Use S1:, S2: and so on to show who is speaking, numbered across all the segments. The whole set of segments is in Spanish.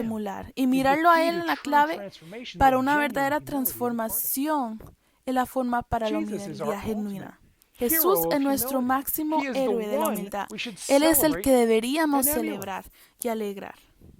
S1: emular y
S2: is the
S1: mirarlo a
S2: key
S1: Él
S2: to
S1: en la
S2: true
S1: clave
S2: transformation
S1: para
S2: and
S1: una
S2: genuine
S1: verdadera
S2: humility on the part of
S1: transformación en la forma para la
S2: Jesus is our
S1: humildad genuina.
S2: ultimate
S1: Jesús
S2: hero of
S1: es nuestro
S2: humility.
S1: máximo
S2: He is the
S1: héroe de la
S2: one
S1: humildad.
S2: we should
S1: Él es el
S2: celebrate
S1: que deberíamos
S2: and emulate.
S1: celebrar y alegrar.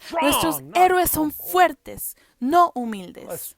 S2: strong,
S1: nuestros
S2: not
S1: héroes son
S2: humble.
S1: fuertes, no
S2: Let's
S1: humildes.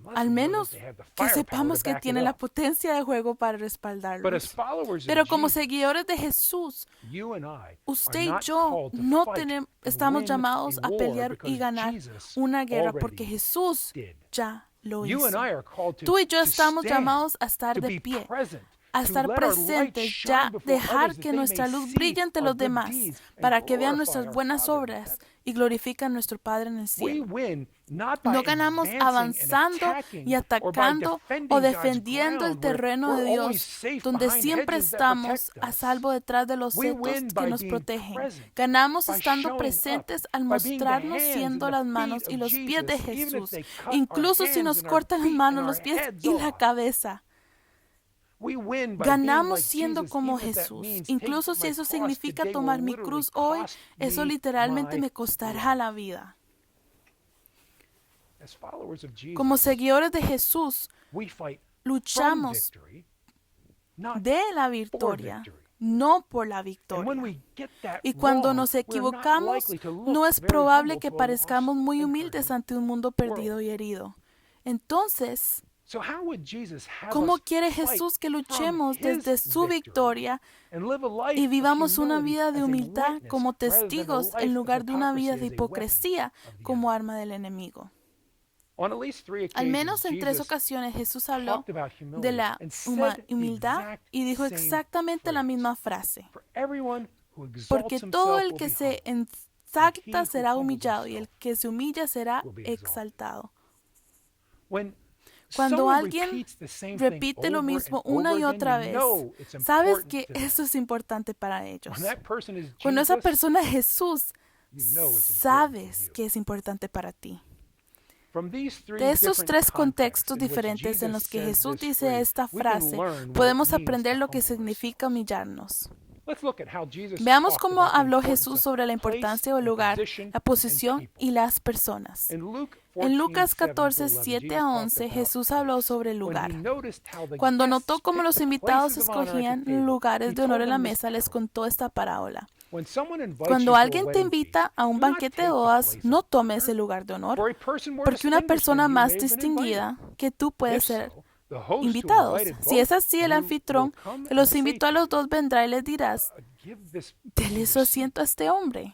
S2: Unless
S1: al
S2: we know that
S1: menos
S2: they have the
S1: que
S2: firepower
S1: sepamos
S2: to
S1: que
S2: back it
S1: tiene la
S2: up.
S1: potencia de juego para
S2: But as
S1: respaldarlos.
S2: followers
S1: Pero
S2: of
S1: como
S2: Jesus,
S1: seguidores de Jesús,
S2: you and I are
S1: usted y
S2: not
S1: yo
S2: called to
S1: no
S2: fight and
S1: estamos
S2: win
S1: llamados
S2: a
S1: a
S2: war
S1: pelear y
S2: because
S1: ganar
S2: Jesus
S1: una guerra porque
S2: already
S1: Jesús
S2: did.
S1: ya lo
S2: You and
S1: hizo.
S2: I are called
S1: Tú y yo
S2: to
S1: estamos
S2: stand,
S1: llamados a estar
S2: to
S1: de
S2: be
S1: pie,
S2: present,
S1: a
S2: to
S1: estar
S2: let our light
S1: presentes,
S2: shine
S1: ya
S2: before
S1: dejar
S2: others that
S1: que
S2: they
S1: nuestra
S2: may
S1: luz
S2: see
S1: brille ante
S2: our
S1: los
S2: good
S1: demás,
S2: deeds and
S1: para que vean
S2: glorify
S1: nuestras
S2: our
S1: buenas
S2: Father in
S1: obras
S2: heaven.
S1: y glorifiquen a nuestro Padre en el
S2: We
S1: cielo.
S2: win not by
S1: No ganamos
S2: advancing and
S1: avanzando
S2: attacking
S1: y
S2: or by
S1: atacando
S2: defending
S1: o
S2: God's
S1: defendiendo el
S2: ground where
S1: terreno de
S2: we're always
S1: Dios,
S2: safe
S1: donde
S2: behind
S1: siempre
S2: hedges that
S1: estamos
S2: protect
S1: a
S2: us.
S1: salvo detrás de los
S2: We
S1: setos
S2: win
S1: que
S2: by
S1: nos
S2: being
S1: protegen.
S2: present,
S1: Ganamos
S2: by
S1: estando
S2: showing up,
S1: presentes al
S2: by being the
S1: mostrarnos
S2: hands
S1: siendo
S2: and the
S1: las manos
S2: feet
S1: y
S2: of
S1: los pies de
S2: Jesus, even if
S1: Jesús,
S2: they cut our
S1: incluso si
S2: hands
S1: nos
S2: and our
S1: cortan las
S2: feet
S1: manos,
S2: and
S1: los
S2: our
S1: pies
S2: heads
S1: y la
S2: off.
S1: cabeza.
S2: We win by being
S1: Ganamos
S2: like
S1: siendo
S2: Jesus,
S1: como
S2: even if that
S1: Jesús.
S2: means
S1: Incluso
S2: taking
S1: si
S2: my
S1: eso
S2: cross
S1: significa
S2: today
S1: tomar
S2: will
S1: mi
S2: literally
S1: cruz hoy,
S2: cost
S1: eso
S2: me
S1: literalmente
S2: my
S1: me costará
S2: life.
S1: la vida.
S2: As followers of Jesus,
S1: Como seguidores de Jesús,
S2: we fight from
S1: luchamos
S2: victory, not
S1: de la
S2: for
S1: victoria,
S2: victory.
S1: no por la
S2: And when
S1: victoria.
S2: we get that
S1: Y cuando
S2: wrong,
S1: nos
S2: we're not
S1: equivocamos,
S2: likely to look
S1: no es
S2: very
S1: probable
S2: humble
S1: que
S2: to a
S1: parezcamos
S2: lost
S1: muy
S2: and
S1: humildes
S2: hurting
S1: ante un mundo
S2: world.
S1: perdido y herido. Entonces,
S2: So how would Jesus have
S1: ¿cómo
S2: us
S1: quiere
S2: fight
S1: Jesús que
S2: from
S1: luchemos
S2: his
S1: desde su
S2: victory
S1: victoria
S2: and live a life
S1: y
S2: of
S1: vivamos una
S2: humility
S1: vida de
S2: as a
S1: humildad
S2: witness
S1: como
S2: rather than a
S1: testigos
S2: life
S1: en
S2: of
S1: lugar de una vida
S2: hypocrisy
S1: de
S2: as a weapon
S1: hipocresía
S2: of the
S1: como
S2: enemy?
S1: arma del enemigo?
S2: On at least 3
S1: Al
S2: occasions,
S1: menos en 3
S2: Jesus
S1: ocasiones Jesús habló
S2: talked about
S1: de
S2: humility
S1: la
S2: and said the
S1: humildad
S2: exact
S1: y dijo
S2: same
S1: exactamente la
S2: phrase.
S1: misma frase.
S2: For everyone who exalts
S1: Porque todo
S2: himself
S1: el
S2: will
S1: que
S2: be
S1: se
S2: humbled,
S1: exalta
S2: who
S1: será
S2: humbles
S1: humillado y el
S2: himself
S1: que se humilla será
S2: will be exalted.
S1: exaltado.
S2: When
S1: Cuando
S2: someone
S1: alguien
S2: repeats the same thing
S1: repite lo
S2: over
S1: mismo
S2: and
S1: una
S2: over
S1: y
S2: again,
S1: otra
S2: you
S1: vez,
S2: know it's
S1: sabes
S2: important
S1: que
S2: to them.
S1: eso es importante para ellos.
S2: When that person is
S1: Cuando esa
S2: Jesus,
S1: persona es Jesús,
S2: you know it's important to
S1: sabes
S2: you.
S1: que es importante para ti.
S2: From these three
S1: De estos
S2: different
S1: 3
S2: contexts
S1: contextos
S2: in which
S1: diferentes en
S2: Jesus
S1: los que
S2: says
S1: Jesús
S2: this
S1: dice
S2: phrase,
S1: esta
S2: we can
S1: frase,
S2: learn what it
S1: podemos
S2: means
S1: aprender
S2: to
S1: lo que
S2: humble
S1: significa
S2: ourselves.
S1: humillarnos.
S2: Let's look at how Jesus
S1: Veamos
S2: talked
S1: cómo
S2: about the
S1: habló
S2: importance
S1: Jesús
S2: of
S1: sobre la
S2: place
S1: importancia del
S2: and
S1: lugar,
S2: position
S1: la
S2: and
S1: posición
S2: people.
S1: y las personas.
S2: In Luke
S1: En Lucas
S2: 14,
S1: 14, 7 a 11, Jesús habló sobre el lugar. Cuando notó cómo los invitados escogían lugares de honor en la mesa, les contó esta parábola. Cuando alguien te invita a un banquete de bodas, no tome ese lugar de honor, porque una persona más distinguida que tú puede ser invitados. Si es así, el anfitrión que los invitó a los dos vendrá y les dirás, dele su asiento a este hombre.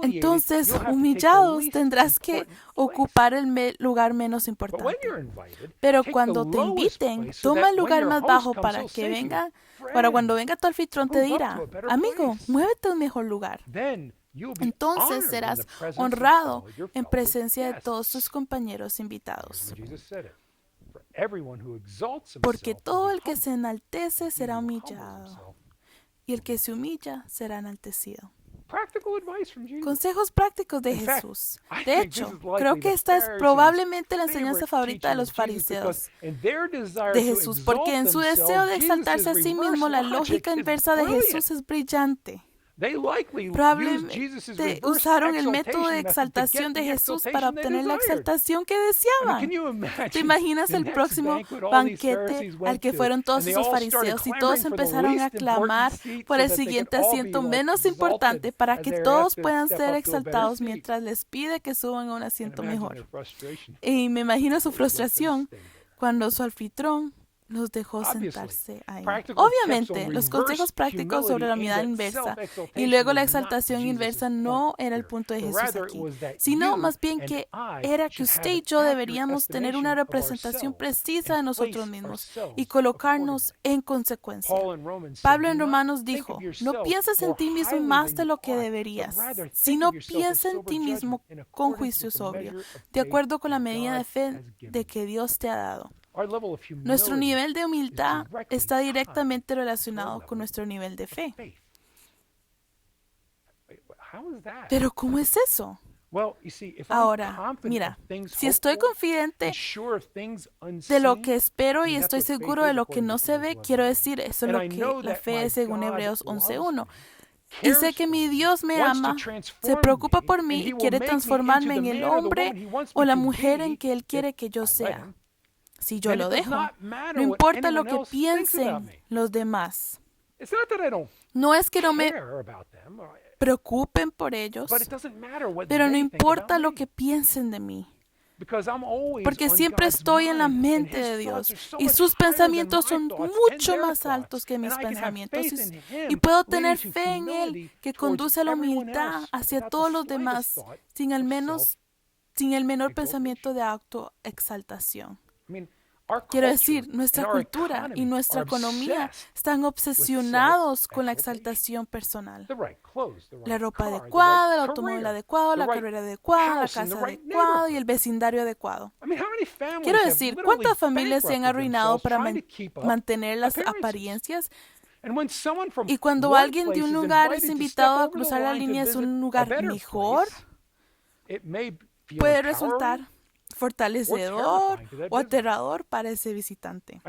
S1: Entonces, humillados, tendrás que ocupar el lugar menos importante. Pero cuando te inviten, toma el lugar más bajo para que venga, para cuando venga tu anfitrión te dirá, amigo, muévete a un mejor lugar. Entonces serás honrado en presencia de todos tus compañeros invitados. Porque todo el que se enaltece será humillado, y el que se humilla será enaltecido. Consejos prácticos de Jesús. De hecho, creo que esta es probablemente la enseñanza favorita de los fariseos de Jesús, porque en su deseo de exaltarse a sí mismo, la lógica inversa de Jesús es brillante. Probablemente usaron el método de exaltación de Jesús para obtener la exaltación que deseaban. ¿Te imaginas el próximo banquete al que fueron todos esos fariseos y todos empezaron a clamar por el siguiente asiento menos importante para que todos puedan ser exaltados mientras les pide que suban a un asiento mejor? Y me imagino su frustración cuando su anfitrión los dejó sentarse ahí. Obviamente, los consejos prácticos sobre la humildad inversa y luego la exaltación inversa no era el punto de Jesús aquí, sino más bien que era que usted y yo deberíamos tener una representación precisa de nosotros mismos y colocarnos en consecuencia. Pablo en Romanos dijo, no pienses en ti mismo más de lo que deberías, sino piensa en ti mismo con juicio sobrio, de acuerdo con la medida de fe de que Dios te ha dado. Nuestro nivel de humildad está directamente relacionado con nuestro nivel de fe. Pero ¿cómo es eso? Ahora, mira, si estoy confidente de lo que espero y estoy seguro de lo que no se ve, quiero decir, eso es lo que la fe es según Hebreos 11:1. Y sé que mi Dios me ama, se preocupa por mí y quiere transformarme en el hombre o la mujer en que Él quiere que yo sea. Si yo lo dejo, no importa lo que piensen los demás. No es que no me preocupen por ellos, pero no importa lo que piensen de mí. porque siempre estoy en la mente de Dios y sus pensamientos son mucho más altos que mis pensamientos y puedo tener fe en Él que conduce a la humildad hacia todos los demás sin el menor pensamiento de autoexaltación. Quiero decir, nuestra cultura y nuestra economía están obsesionados con la exaltación personal. La ropa adecuada, el automóvil adecuado, la carrera adecuada, la casa adecuada y el vecindario adecuado. Quiero decir, ¿cuántas familias se han arruinado para mantener las apariencias? Y cuando alguien de un lugar es invitado a cruzar la línea hacia un lugar mejor, puede resultar fortalecedor o aterrador para ese visitante.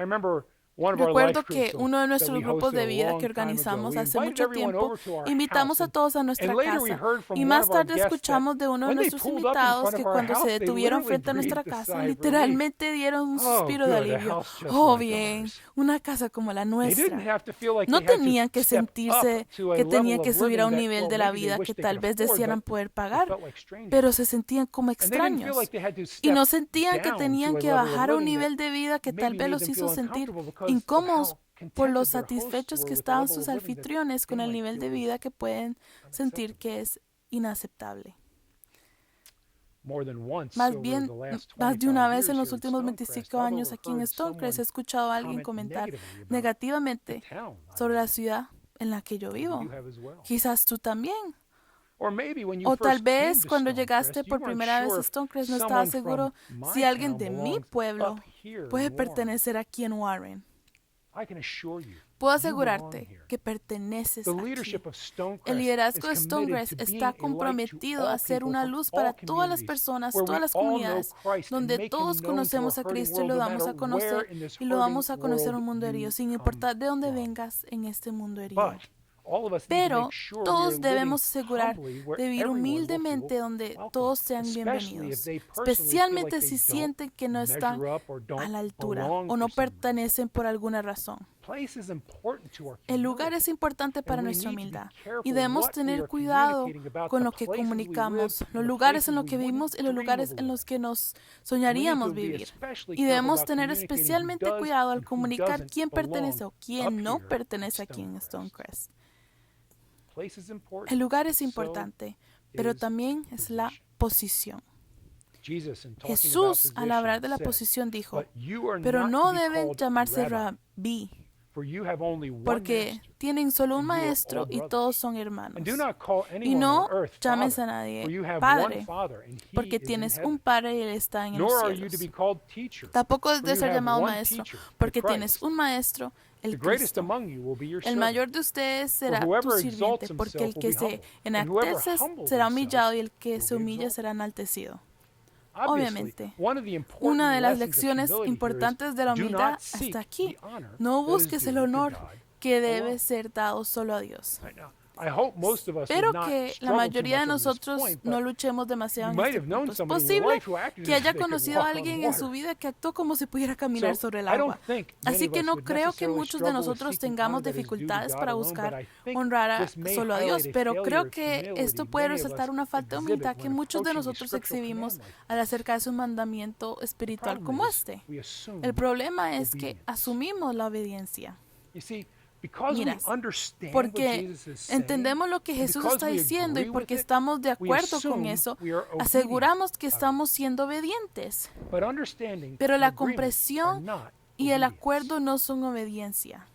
S1: Recuerdo que uno de nuestros grupos de vida que organizamos hace mucho tiempo, invitamos a todos a nuestra casa y más tarde escuchamos de uno de nuestros invitados que cuando se detuvieron frente a nuestra casa, literalmente dieron un suspiro de alivio. Oh, bien, una casa como la nuestra. No tenían que sentirse que tenían que subir a un nivel de la vida que tal vez desearan poder pagar, pero se sentían como extraños y no sentían que tenían que bajar a un nivel de vida que tal vez los hizo sentir incómodos por los satisfechos que estaban sus anfitriones con el nivel de vida que pueden sentir que es inaceptable. Más de una vez en los últimos 25 años aquí en Stonecrest he escuchado a alguien comentar negativamente sobre la ciudad en la que yo vivo. Quizás tú también. O tal vez cuando llegaste por primera vez a Stonecrest no estabas seguro si alguien de mi pueblo puede pertenecer aquí en Warren. Puedo asegurarte que perteneces aquí. El liderazgo de Stonecrest está comprometido a ser una luz para todas las personas, todas las comunidades, donde todos conocemos a Cristo y lo damos a conocer en un mundo herido, sin importar de dónde vengas en este mundo herido. Pero todos debemos asegurar de vivir humildemente donde todos sean bienvenidos, especialmente si sienten que no están a la altura o no pertenecen por alguna razón. El lugar es importante para nuestra humildad y debemos tener cuidado con lo que comunicamos, los lugares en los que vivimos y los lugares en los que nos soñaríamos vivir. Y debemos tener especialmente cuidado al comunicar quién pertenece o quién no pertenece aquí en Stonecrest. El lugar es importante, pero también es la posición. Jesús, al hablar de la posición, dijo, pero no deben llamarse rabí, porque tienen solo un maestro y todos son hermanos. Y no llames a nadie padre, porque tienes un padre y él está en los cielos. Tampoco es de ser llamado maestro, porque tienes un maestro, el Cristo. El mayor de ustedes será tu sirviente, porque el que se enaltece será humillado y el que se humilla será enaltecido. Obviamente, una de las lecciones importantes de la humildad está aquí. No busques el honor que debe ser dado solo a Dios. Espero que la mayoría de nosotros no luchemos demasiado en este punto. Es posible que haya conocido a alguien en su vida que actuó como si pudiera caminar sobre el agua. Así que no creo que muchos de nosotros tengamos dificultades para buscar honrar solo a Dios, pero creo que esto puede resaltar una falta de humildad que muchos de nosotros exhibimos al acercarse a un mandamiento espiritual como este. El problema es que asumimos la obediencia. Mira, porque entendemos lo que Jesús está diciendo y porque estamos de acuerdo con eso, aseguramos que estamos siendo obedientes. Pero la comprensión y el acuerdo no son obediencia.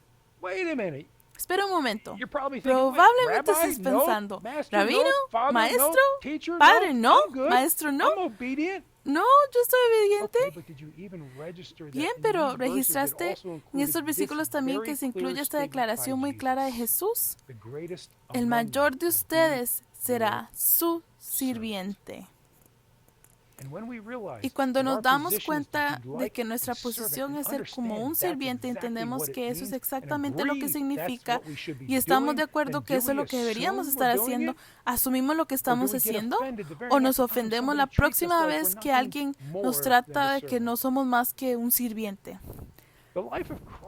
S1: Espera un momento. Probablemente estés pensando, ¿rabino? ¿Maestro? ¿Padre? ¿No? ¿Maestro? ¿No? No, yo estoy obediente. Bien, pero ¿registraste en estos versículos también que se incluye esta declaración muy clara de Jesús? El mayor de ustedes será su sirviente. Y cuando nos damos cuenta de que nuestra posición es ser como un sirviente, entendemos que eso es exactamente lo que significa y estamos de acuerdo que eso es lo que deberíamos estar haciendo, asumimos lo que estamos haciendo o nos ofendemos la próxima vez que alguien nos trata de que no somos más que un sirviente.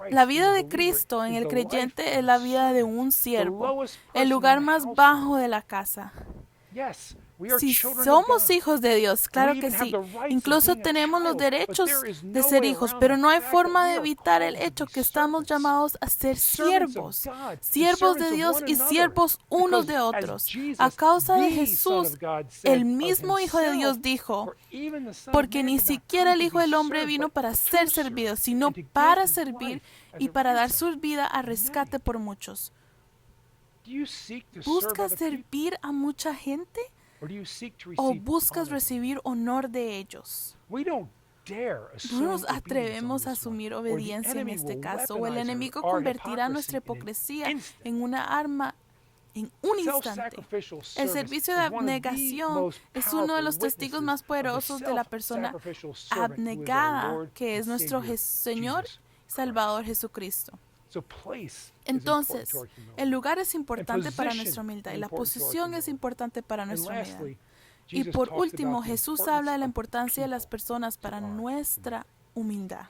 S1: La vida de Cristo en el creyente es la vida de un siervo, el lugar más bajo de la casa.
S2: Si
S1: somos hijos de Dios, claro que sí. Incluso tenemos los derechos de ser hijos, pero no hay forma de evitar el hecho que estamos llamados a ser siervos, siervos de Dios y siervos unos de otros. A causa de Jesús, el mismo Hijo de Dios dijo, porque ni siquiera el Hijo del Hombre vino para ser servido, sino para servir y para dar su vida a rescate por muchos. ¿Buscas servir a mucha gente? ¿O buscas recibir honor de ellos? No nos atrevemos a asumir obediencia en este caso, o el enemigo convertirá nuestra hipocresía en una arma en un instante. El servicio de abnegación es uno de los testigos más poderosos de la persona abnegada, que es nuestro Señor y Salvador Jesucristo. Entonces, el lugar es importante para nuestra humildad y la posición es importante para nuestra humildad. Y por último, Jesús habla de la importancia de las personas para nuestra humildad.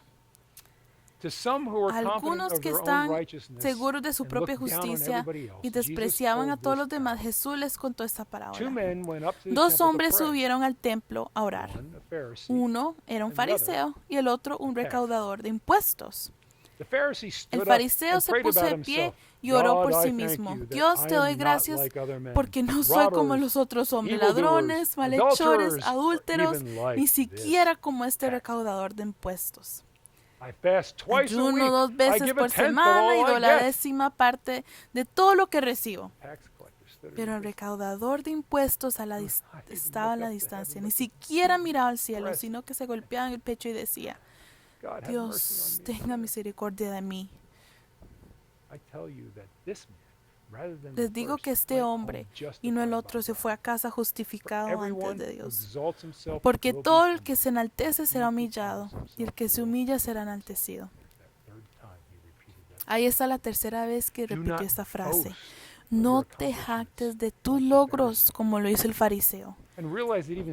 S1: Algunos que están seguros de su propia justicia y despreciaban a todos los demás, Jesús les contó esta parábola. Dos hombres subieron al templo a orar. Uno era un fariseo y el otro un recaudador de impuestos. El fariseo se puso de pie y oró por sí mismo. Dios, te doy gracias porque no soy como los otros hombres, ladrones, malhechores, adúlteros, ni siquiera como este recaudador de impuestos. Ayuno 2 veces por semana y doy la 10ª parte de todo lo que recibo. Pero el recaudador de impuestos estaba a la distancia, ni siquiera miraba al cielo, sino que se golpeaba en el pecho y decía, Dios, tenga misericordia de mí. Les digo que este hombre y no el otro se fue a casa justificado antes de Dios. Porque todo el que se enaltece será humillado y el que se humilla será enaltecido. Ahí está la tercera vez que repitió esta frase. No te jactes de tus logros como lo hizo el fariseo.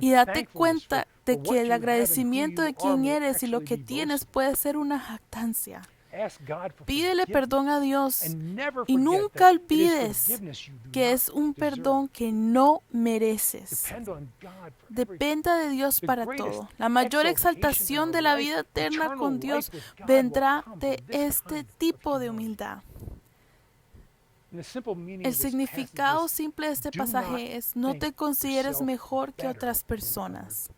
S1: Y date cuenta de que el agradecimiento de quién eres y lo que tienes puede ser una jactancia. Pídele perdón a Dios y nunca olvides que es un perdón que no mereces. Dependa de Dios para todo. La mayor exaltación de la vida eterna con Dios vendrá de este tipo de humildad. El significado simple de este pasaje es: no te consideres mejor que otras personas.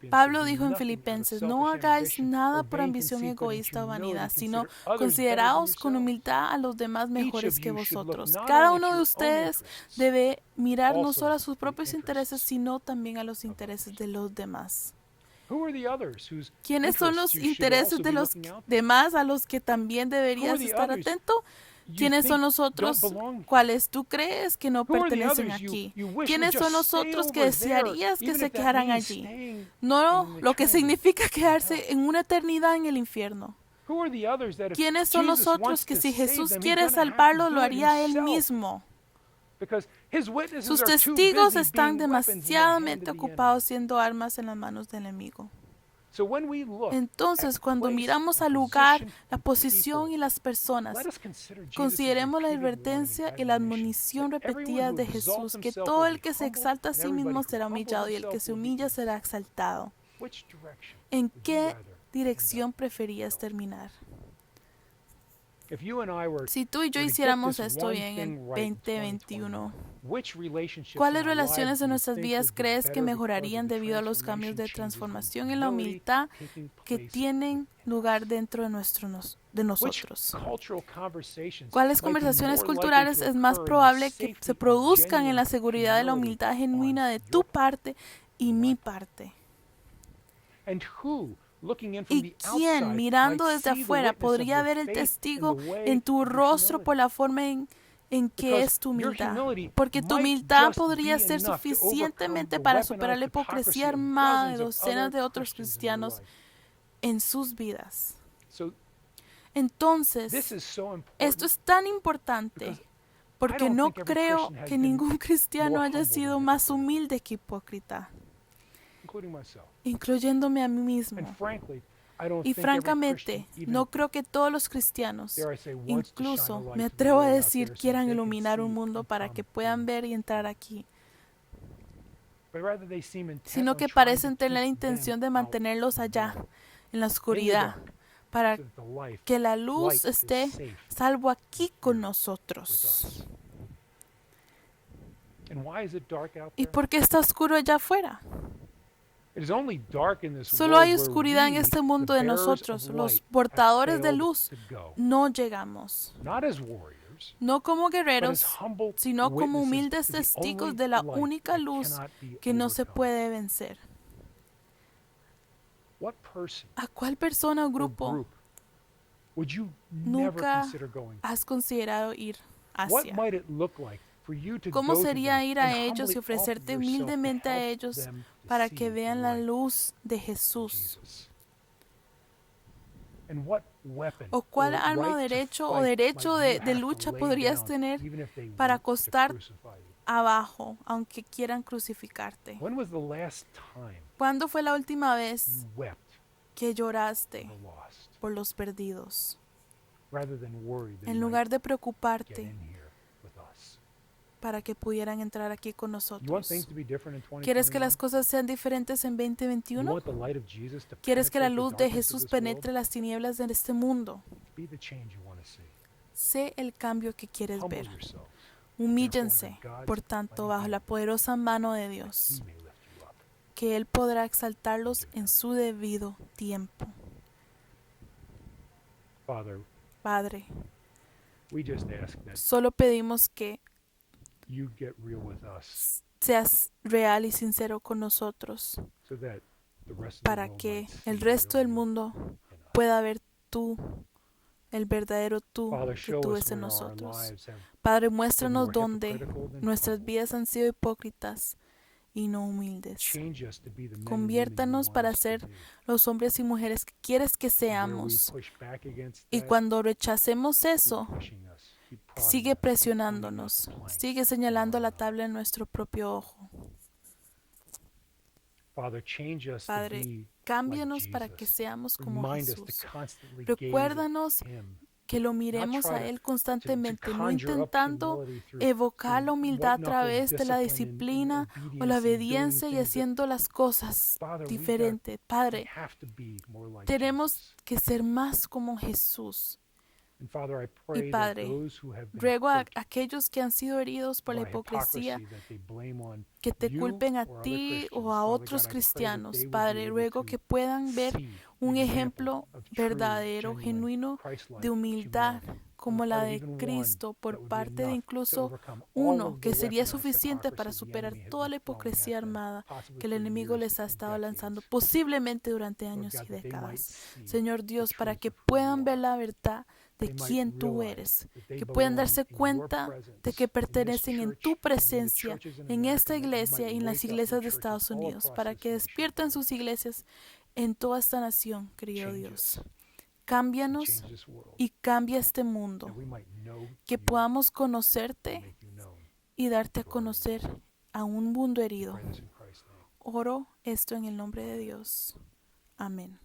S1: Pablo dijo en Filipenses: no hagáis nada por ambición egoísta o vanidad, sino consideraos con humildad a los demás mejores que vosotros. Cada uno de ustedes debe mirar no solo a sus propios intereses, sino también a los intereses de los demás. ¿Quiénes son los intereses de los demás a los que también deberías estar atento? ¿Quiénes son los otros cuales tú crees que no pertenecen aquí? ¿Quiénes son los otros que desearías que se quedaran allí? No lo que significa quedarse en una eternidad en el infierno. ¿Quiénes son los otros que si Jesús quiere salvarlo, lo haría Él mismo? Sus testigos están demasiadamente ocupados siendo armas en las manos del enemigo. Entonces, cuando miramos al lugar, la posición y las personas, consideremos la advertencia y la admonición repetida de Jesús, que todo el que se exalta a sí mismo será humillado y el que se humilla será exaltado. ¿En qué dirección preferías terminar? Si tú y yo hiciéramos esto bien en 2021, ¿cuáles relaciones de nuestras vidas crees que mejorarían debido a los cambios de transformación en la humildad que tienen lugar dentro de nosotros? ¿Cuáles conversaciones culturales es más probable que se produzcan en la seguridad de la humildad genuina de tu parte y mi parte? ¿Y quién, mirando desde afuera, podría ver el testigo en tu rostro por la forma en que es tu humildad? Porque tu humildad podría ser suficientemente para superar la hipocresía armada de docenas de otros cristianos en sus vidas. Entonces, esto es tan importante porque no creo que ningún cristiano haya sido más humilde que hipócrita, incluyéndome a mí mismo. Y francamente, no creo que todos los cristianos, incluso me atrevo a decir, quieran iluminar un mundo para que puedan ver y entrar aquí, sino que parecen tener la intención de mantenerlos allá, en la oscuridad, para que la luz esté salvo aquí con nosotros. ¿Y por qué está oscuro allá afuera? Solo hay oscuridad en este mundo de nosotros. Los portadores de luz no llegamos. No como guerreros, sino como humildes testigos de la única luz que no se puede vencer. ¿A cuál persona o grupo nunca has considerado ir hacia? ¿Cómo sería ir a ellos y ofrecerte humildemente a ellos para que vean la luz de Jesús? ¿O cuál arma o derecho de lucha podrías tener para acostar abajo, aunque quieran crucificarte? ¿Cuándo fue la última vez que lloraste por los perdidos? En lugar de preocuparte para que pudieran entrar aquí con nosotros. ¿Quieres que las cosas sean diferentes en 2021? ¿Quieres que la luz de Jesús penetre las tinieblas de este mundo? Sé el cambio que quieres ver. Humíllense, por tanto, bajo la poderosa mano de Dios, que Él podrá exaltarlos en su debido tiempo. Padre, solo pedimos que seas real y sincero con nosotros para que el resto del mundo pueda ver tú, el verdadero tú que tú ves en nosotros. Padre, muéstranos dónde nuestras vidas han sido hipócritas y no humildes. Conviértanos para ser los hombres y mujeres que quieres que seamos. Y cuando rechacemos eso, sigue presionándonos, sigue señalando la tabla en nuestro propio ojo. Padre, cámbianos para que seamos como Jesús. Recuérdanos que lo miremos a Él constantemente, no intentando evocar la humildad a través de la disciplina o la obediencia y haciendo las cosas diferentes. Padre, tenemos que ser más como Jesús. Y Padre, ruego a aquellos que han sido heridos por la hipocresía que te culpen a ti o a otros cristianos. Padre, ruego que puedan ver un ejemplo verdadero, genuino de humildad como la de Cristo por parte de incluso uno que sería suficiente para superar toda la hipocresía armada que el enemigo les ha estado lanzando posiblemente durante años y décadas. Señor Dios, para que puedan ver la verdad de quién tú eres, que puedan darse cuenta de que pertenecen en tu presencia, en esta iglesia y en las iglesias de Estados Unidos, para que despierten sus iglesias en toda esta nación, querido Dios. Cámbianos y cambia este mundo, que podamos conocerte y darte a conocer a un mundo herido. Oro esto en el nombre de Dios. Amén.